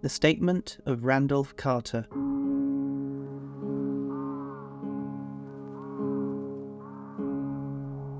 The Statement of Randolph Carter.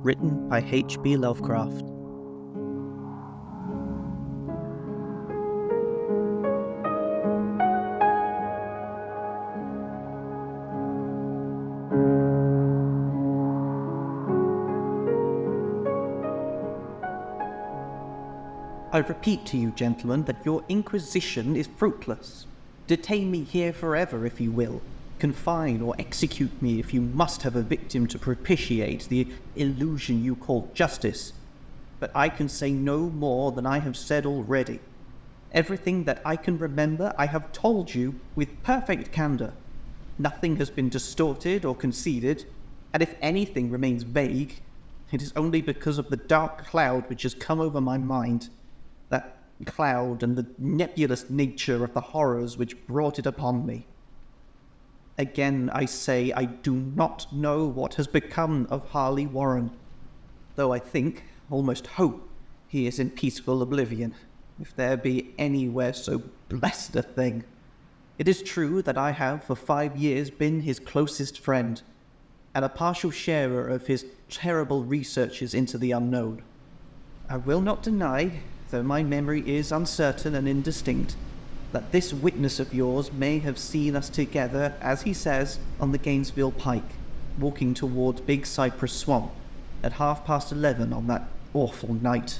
Written by H.P. Lovecraft. I repeat to you, gentlemen, that your inquisition is fruitless. Detain me here forever if you will. Confine or execute me if you must have a victim to propitiate the illusion you call justice. But I can say no more than I have said already. Everything that I can remember I have told you with perfect candor. Nothing has been distorted or conceded, and if anything remains vague, it is only because of the dark cloud which has come over my mind. That cloud and the nebulous nature of the horrors which brought it upon me. Again I say I do not know what has become of Harley Warren, though I think, almost hope, he is in peaceful oblivion, if there be anywhere so blessed a thing. It is true that I have for 5 years been his closest friend, and a partial sharer of his terrible researches into the unknown. I will not deny, though my memory is uncertain and indistinct, that this witness of yours may have seen us together, as he says, on the Gainesville Pike, walking toward Big Cypress Swamp at 11:30 on that awful night.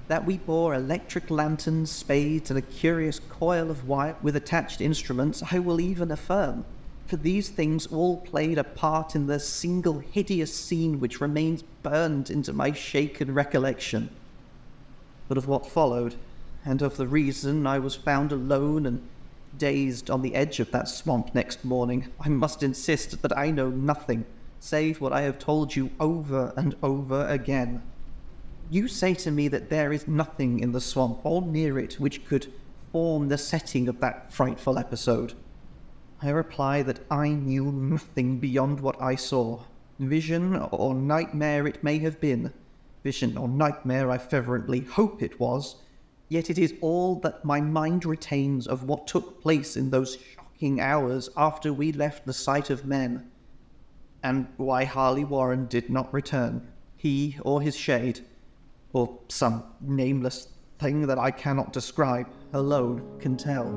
That we bore electric lanterns, spades, and a curious coil of wire with attached instruments, I will even affirm, for these things all played a part in the single hideous scene which remains burned into my shaken recollection. But of what followed, and of the reason I was found alone and dazed on the edge of that swamp next morning, I must insist that I know nothing, save what I have told you over and over again. You say to me that there is nothing in the swamp or near it which could form the setting of that frightful episode. I reply that I knew nothing beyond what I saw. Vision or nightmare it may have been. Vision or nightmare I fervently hope it was, yet it is all that my mind retains of what took place in those shocking hours after we left the sight of men, and why Harley Warren did not return, he or his shade, or some nameless thing that I cannot describe, alone can tell.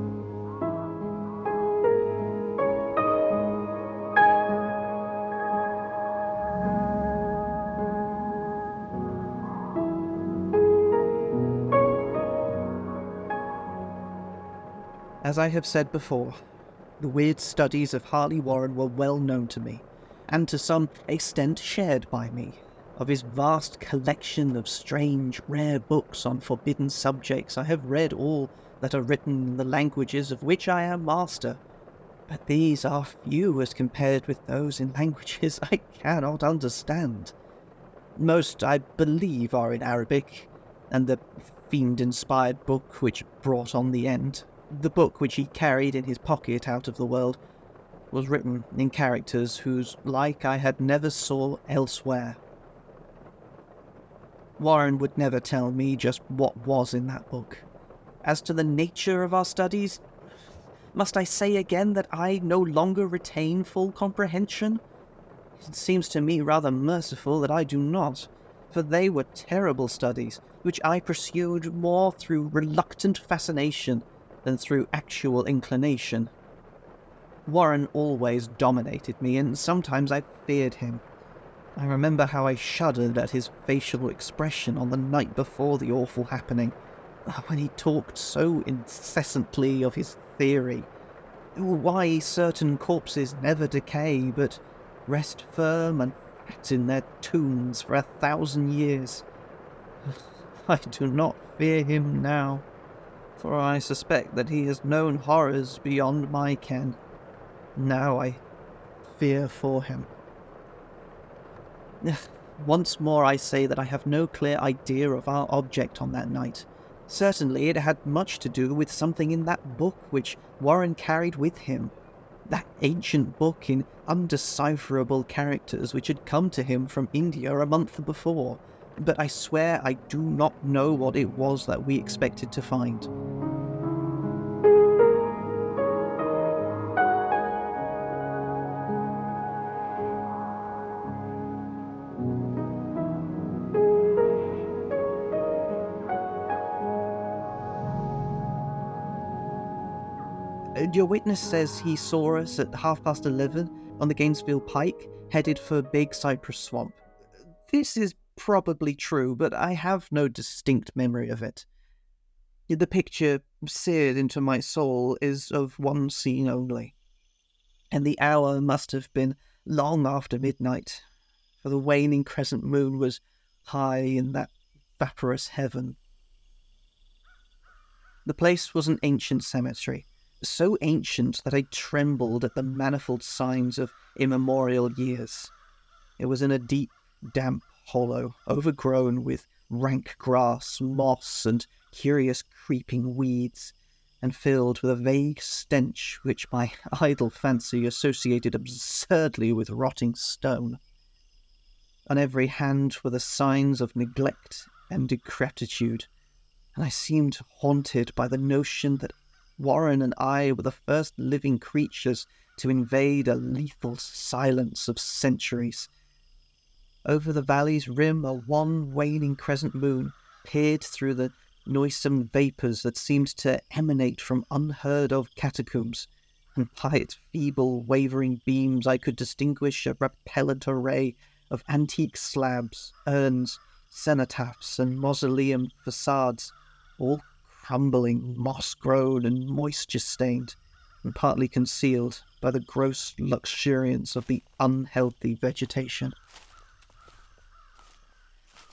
As I have said before, the weird studies of Harley Warren were well known to me, and to some extent shared by me. Of his vast collection of strange, rare books on forbidden subjects, I have read all that are written in the languages of which I am master, but these are few as compared with those in languages I cannot understand. Most, I believe, are in Arabic, and the fiend-inspired book which brought on the end, the book which he carried in his pocket out of the world, was written in characters whose like I had never saw elsewhere. Warren would never tell me just what was in that book. As to the nature of our studies, must I say again that I no longer retain full comprehension? It seems to me rather merciful that I do not, for they were terrible studies, which I pursued more through reluctant fascination than through actual inclination. Warren always dominated me, and sometimes I feared him. I remember how I shuddered at his facial expression on the night before the awful happening, when he talked so incessantly of his theory, why certain corpses never decay, but rest firm and fat in their tombs for 1,000 years. I do not fear him now, for I suspect that he has known horrors beyond my ken. Now I fear for him. Once more I say that I have no clear idea of our object on that night. Certainly it had much to do with something in that book which Warren carried with him, that ancient book in undecipherable characters which had come to him from India a month before, but I swear I do not know what it was that we expected to find. Your witness says he saw us at 11:30 on the Gainesville Pike, headed for Big Cypress Swamp. This is probably true, but I have no distinct memory of it. The picture seared into my soul is of one scene only, and the hour must have been long after midnight, for the waning crescent moon was high in that vaporous heaven. The place was an ancient cemetery, so ancient that I trembled at the manifold signs of immemorial years. It was in a deep, damp hollow, overgrown with rank grass, moss, and curious creeping weeds, and filled with a vague stench which my idle fancy associated absurdly with rotting stone. On every hand were the signs of neglect and decrepitude, and I seemed haunted by the notion that Warren and I were the first living creatures to invade a lethal silence of centuries. Over the valley's rim a wan, waning crescent moon peered through the noisome vapours that seemed to emanate from unheard-of catacombs, and by its feeble, wavering beams I could distinguish a repellent array of antique slabs, urns, cenotaphs, and mausoleum facades, all crumbling, moss-grown, and moisture-stained, and partly concealed by the gross luxuriance of the unhealthy vegetation.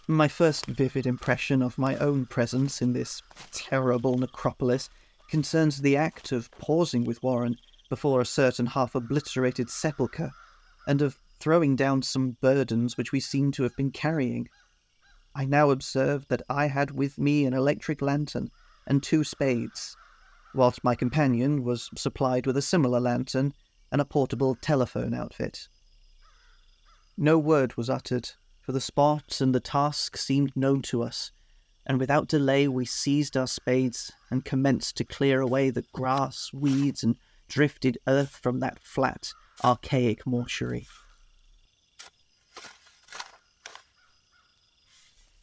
My first vivid impression of my own presence in this terrible necropolis concerns the act of pausing with Warren before a certain half-obliterated sepulchre, and of throwing down some burdens which we seemed to have been carrying. I now observed that I had with me an electric lantern and 2 spades, whilst my companion was supplied with a similar lantern and a portable telephone outfit. No word was uttered, for the spot and the task seemed known to us, and without delay we seized our spades and commenced to clear away the grass, weeds, and drifted earth from that flat, archaic mortuary.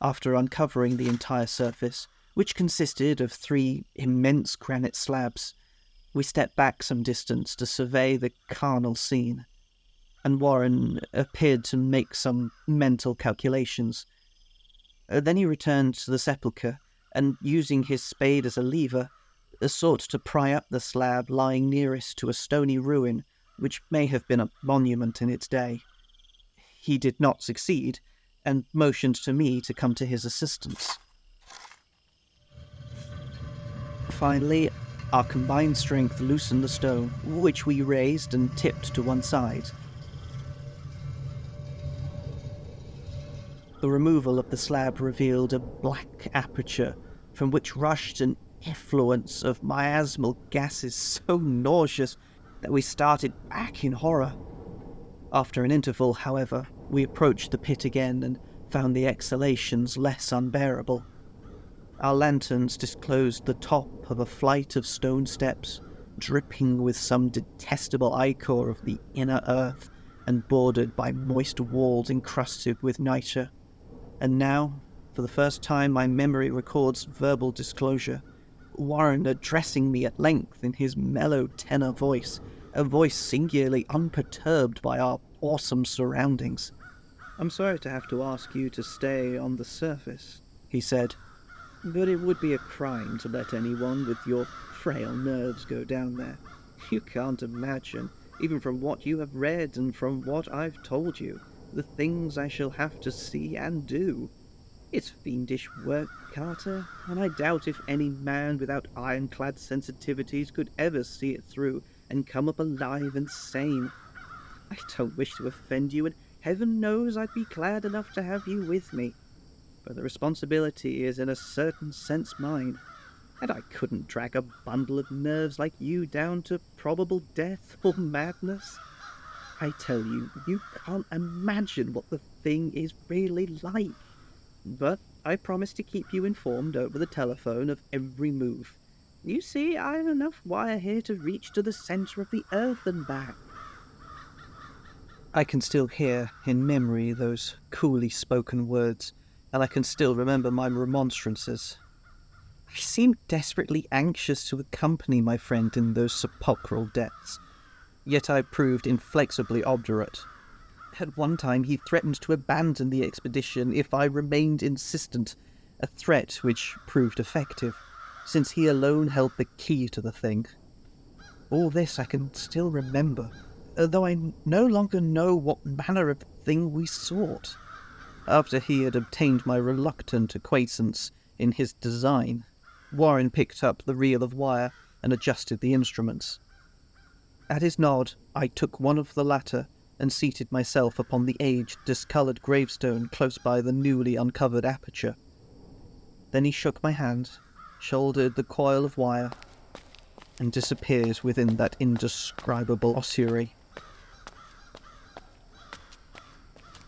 After uncovering the entire surface, which consisted of 3 immense granite slabs, we stepped back some distance to survey the carnal scene, and Warren appeared to make some mental calculations. Then he returned to the sepulchre, and using his spade as a lever, sought to pry up the slab lying nearest to a stony ruin which may have been a monument in its day. He did not succeed, and motioned to me to come to his assistance. Finally, our combined strength loosened the stone, which we raised and tipped to one side. The removal of the slab revealed a black aperture from which rushed an effluence of miasmal gases so nauseous that we started back in horror. After an interval, however, we approached the pit again and found the exhalations less unbearable. Our lanterns disclosed the top of a flight of stone steps, dripping with some detestable ichor of the inner earth and bordered by moist walls encrusted with nitre. And now, for the first time my memory records verbal disclosure, Warren addressing me at length in his mellow tenor voice, a voice singularly unperturbed by our awesome surroundings. "I'm sorry to have to ask you to stay on the surface," he said, "but it would be a crime to let anyone with your frail nerves go down there. You can't imagine, even from what you have read and from what I've told you, the things I shall have to see and do. It's fiendish work, Carter, and I doubt if any man without ironclad sensitivities could ever see it through and come up alive and sane. I don't wish to offend you, and heaven knows I'd be glad enough to have you with me, but the responsibility is in a certain sense mine, and I couldn't drag a bundle of nerves like you down to probable death or madness. I tell you, you can't imagine what the thing is really like. But I promise to keep you informed over the telephone of every move. You see, I have enough wire here to reach to the centre of the earth and back." I can still hear in memory those coolly spoken words, and I can still remember my remonstrances. "I seemed desperately anxious to accompany my friend in those sepulchral depths, yet I proved inflexibly obdurate. At one time he threatened to abandon the expedition if I remained insistent, a threat which proved effective, since he alone held the key to the thing. All this I can still remember, though I no longer know what manner of thing we sought. After he had obtained my reluctant acquiescence in his design, Warren picked up the reel of wire and adjusted the instruments. At his nod, I took one of the latter and seated myself upon the aged, discoloured gravestone close by the newly uncovered aperture. Then he shook my hand, shouldered the coil of wire, and disappeared within that indescribable ossuary.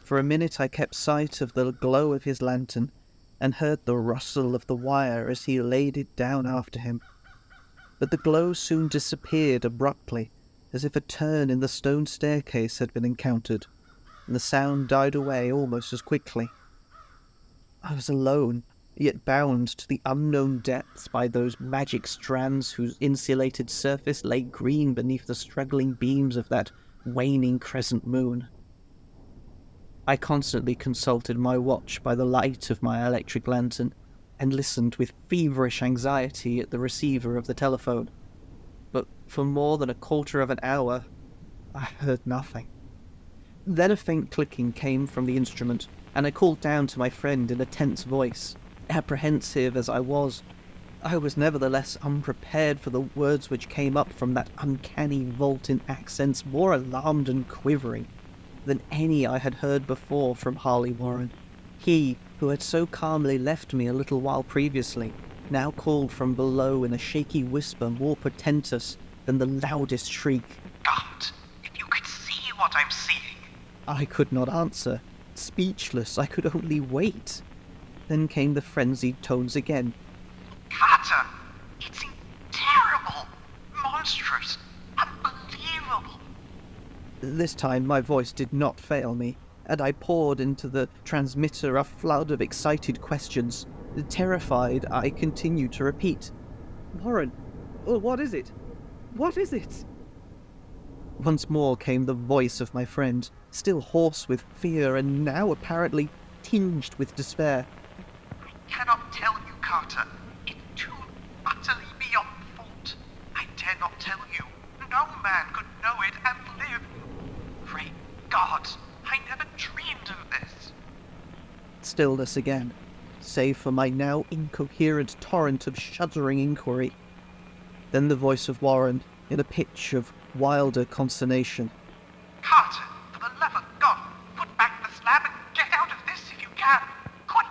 For a minute I kept sight of the glow of his lantern, and heard the rustle of the wire as he laid it down after him. But the glow soon disappeared abruptly, as if a turn in the stone staircase had been encountered, and the sound died away almost as quickly. I was alone, yet bound to the unknown depths by those magic strands whose insulated surface lay green beneath the struggling beams of that waning crescent moon. I constantly consulted my watch by the light of my electric lantern, and listened with feverish anxiety at the receiver of the telephone. But for more than a quarter of an hour, I heard nothing. Then a faint clicking came from the instrument, and I called down to my friend in a tense voice. Apprehensive as I was nevertheless unprepared for the words which came up from that uncanny vault in accents more alarmed and quivering than any I had heard before from Harley Warren. He, who had so calmly left me a little while previously, now called from below in a shaky whisper more portentous than the loudest shriek. God, if you could see what I'm seeing. I could not answer. Speechless, I could only wait. Then came the frenzied tones again. Carter, it's terrible, monstrous, unbelievable. This time my voice did not fail me, and I poured into the transmitter a flood of excited questions. Terrified, I continued to repeat, "Warren, what is it? What is it?" Once more came the voice of my friend, still hoarse with fear and now apparently tinged with despair. I cannot tell you, Carter. It's too utterly beyond thought. I dare not tell you. No man could know it and live. Great God, I never dreamed of this. Stillness again, save for my now incoherent torrent of shuddering inquiry. Then the voice of Warren, in a pitch of wilder consternation. Carter, for the love of God, put back the slab and get out of this if you can. Quick!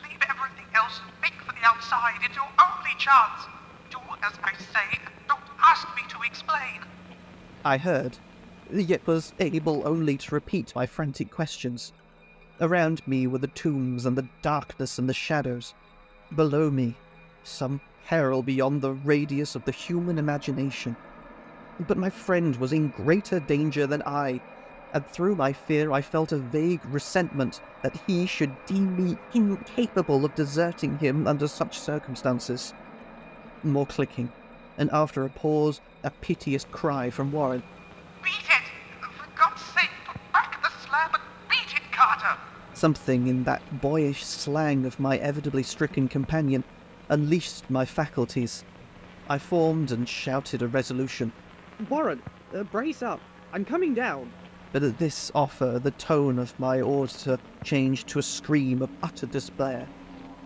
Leave everything else and make for the outside. It's your only chance. Do as I say and don't ask me to explain. I heard, yet was able only to repeat my frantic questions. Around me were the tombs and the darkness and the shadows. Below me, some peril beyond the radius of the human imagination. But my friend was in greater danger than I, and through my fear I felt a vague resentment that he should deem me incapable of deserting him under such circumstances. More clicking, and after a pause, a piteous cry from Warren. Beat it! For God's sake, put back the slab and beat it, Carter! Something in that boyish slang of my inevitably stricken companion unleashed my faculties. I formed and shouted a resolution. "Warren, brace up. I'm coming down." But at this offer, the tone of my auditor changed to a scream of utter despair.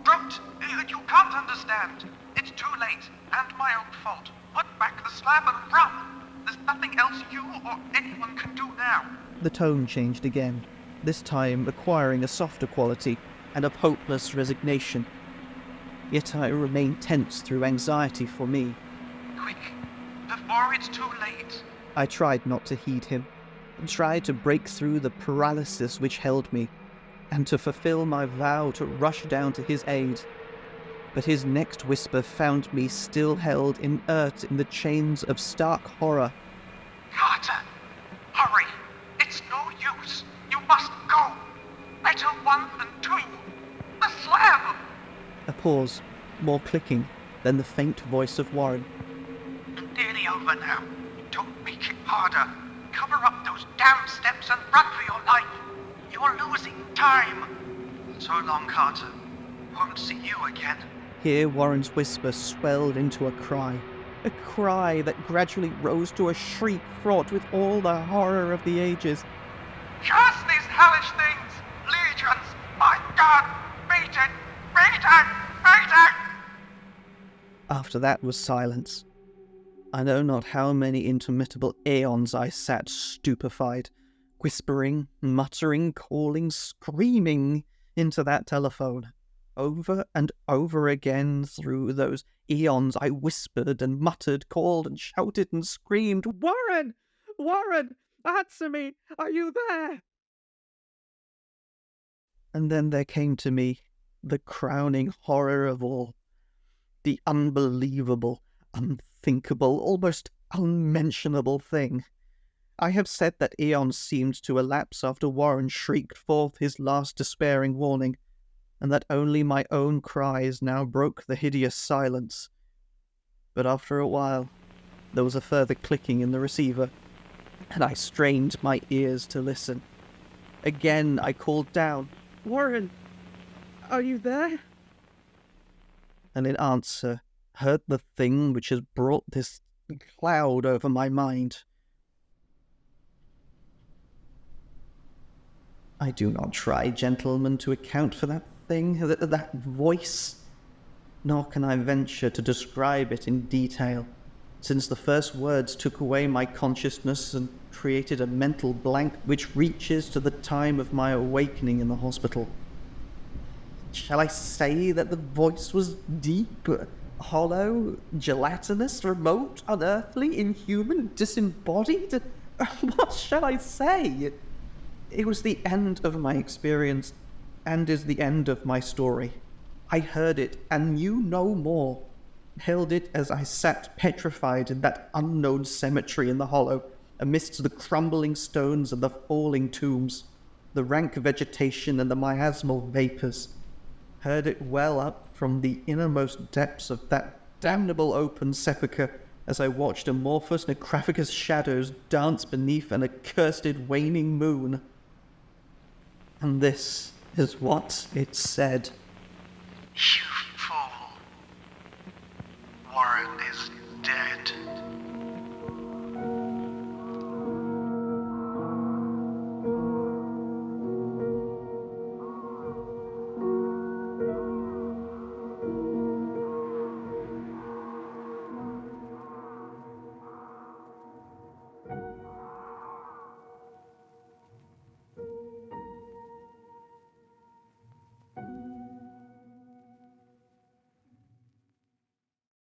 Don't! You can't understand. It's too late, and my own fault. Put back the slab and run! There's nothing else you or anyone can do now. The tone changed again, this time acquiring a softer quality and of hopeless resignation. Yet I remained tense through anxiety for me. Quick, before it's too late. I tried not to heed him, and tried to break through the paralysis which held me, and to fulfill my vow to rush down to his aid. But his next whisper found me still held inert in the chains of stark horror. Carter, hurry! It's no use. You must go. Better one than two. The slab! A pause, more clicking, then the faint voice of Warren. Nearly over now. Don't make it harder. Cover up those damn steps and run for your life. You're losing time. So long, Carter. Won't see you again. Here Warren's whisper swelled into a cry that gradually rose to a shriek fraught with all the horror of the ages. Curse these hellish things! Legions! My God! Beat it! Beat it! Beat it! After that was silence. I know not how many interminable aeons I sat stupefied, whispering, muttering, calling, screaming into that telephone. Over and over again through those eons I whispered and muttered, called and shouted and screamed, Warren! Warren! Answer me! Are you there? And then there came to me the crowning horror of all. The unbelievable, unthinkable, almost unmentionable thing. I have said that eons seemed to elapse after Warren shrieked forth his last despairing warning, and that only my own cries now broke the hideous silence. But after a while, there was a further clicking in the receiver, and I strained my ears to listen. Again I called down, Warren! Are you there? and in answer heard the thing which has brought this cloud over my mind. I do not try, gentlemen, to account for that thing, that voice, nor can I venture to describe it in detail, since the first words took away my consciousness and created a mental blank which reaches to the time of my awakening in the hospital. Shall I say that the voice was deep, hollow, gelatinous, remote, unearthly, inhuman, disembodied? What shall I say? It was the end of my experience, and is the end of my story. I heard it, and knew no more. Held it as I sat petrified in that unknown cemetery in the hollow, amidst the crumbling stones and the falling tombs, the rank vegetation and the miasmal vapours. Heard it well up from the innermost depths of that damnable open sepulchre, as I watched amorphous necrophagous shadows dance beneath an accursed waning moon. And this is what it said. You fool. Warren is dead.